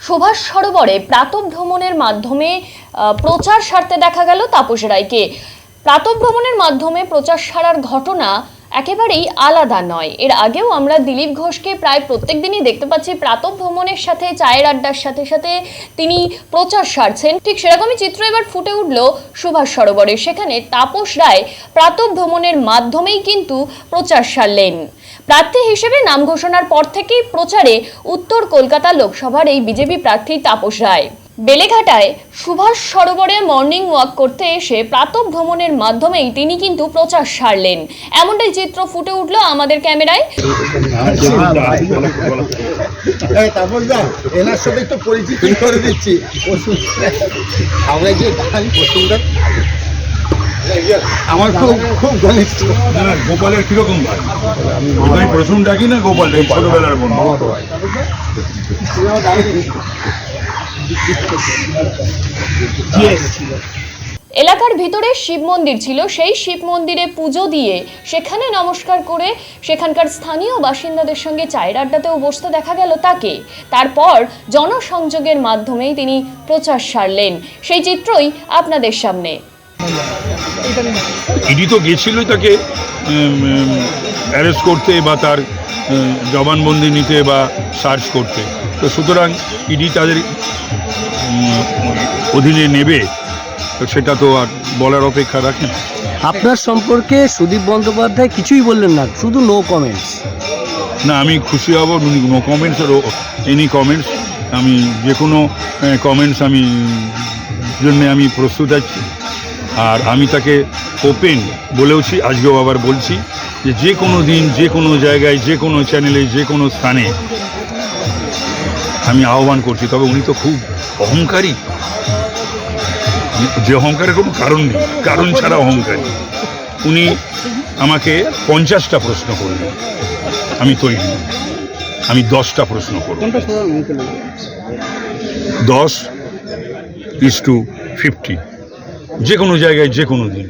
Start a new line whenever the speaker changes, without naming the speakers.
সুভাষ সরোবরে প্রাতঃভ্রমণের মাধ্যমে প্রচার সারতে দেখা গেল তাপস রায়কে। প্রাতঃভ্রমণের মাধ্যমে প্রচার সারার ঘটনা একেবারেই আলাদা নয়। এর আগেও আমরা দিলীপ ঘোষকে প্রায় প্রত্যেক দিনই দেখতে পাচ্ছি প্রাতঃভ্রমণের সাথে চায়ের আড্ডার সাথে সাথে তিনি প্রচার সারছেন। ঠিক সেরকমই চিত্র এবার ফুটে উঠল সুভাষ সরোবরে। সেখানে তাপস রায় প্রাতঃভ্রমণের মাধ্যমেই কিন্তু প্রচার সারলেন। প্রার্থী হিসেবে নাম ঘোষণার পর থেকেই প্রচারে উত্তর কলকাতা লোকসভার এই বিজেপি প্রার্থী তাপস রায়। বেলেঘাটায় সুভাষ সরোবরে মর্নিং ওয়াক করতে এসে প্রাতঃভ্রমণের মাধ্যমেই তিনি কিন্তু প্রচার সারলেন। এমনটাই চিত্র ফুটে উঠল আমাদের ক্যামেরায়।
এনার সাথে একটু পরিচিত করে দিচ্ছি। আমার খুব ঘনিষ্ঠ।
গোপালের কিরকম ভাই? আমি প্রথম ডাকি না গোপাল, ছোটবেলার বন্ধু।
এলাকার ভিতরে শিব মন্দির ছিল, সেই শিব মন্দিরে পুজো দিয়ে সেখানে নমস্কার করে সেখানকার স্থানীয় বাসিন্দাদের সঙ্গে চায়ের আড্ডাতেও বসতে দেখা গেল তাকে। তারপর জনসংযোগের মাধ্যমেই তিনি প্রচার সারলেন। সেই চিত্রই আপনাদের সামনে।
ইডি তো গেছিলই তাকে অ্যারেস্ট করতে বা তার জবানবন্দি নিতে বা সার্চ করতে, তো সুতরাং ইডি তাদের অধীনে নেবে, তো সেটা তো আর বলার অপেক্ষা রাখে না।
আপনার সম্পর্কে সুদীপ বন্দ্যোপাধ্যায় কিছুই বললেন না, শুধু নো কমেন্টস।
না, আমি খুশি হব নো কমেন্টস আর এনি কমেন্টস। আমি যে কোনো কমেন্টস আমি জন্য আমি প্রস্তুত আছি। আর আমি তাকে ওপেন বলেওছি, আজকেও আবার বলছি যে কোনো দিন যে কোনো জায়গায় যে কোনো চ্যানেলে যে কোনো স্থানে আমি আহ্বান করছি। তবে উনি তো খুব অহংকারী, যে অহংকারের কোনো কারণ নেই, কারণ ছাড়া অহংকারী। উনি আমাকে 50টা প্রশ্ন করলেন, আমি তৈরি, আমি 10টা প্রশ্ন করব। 10:50 যে কোনো জায়গায় যে কোনো দিন।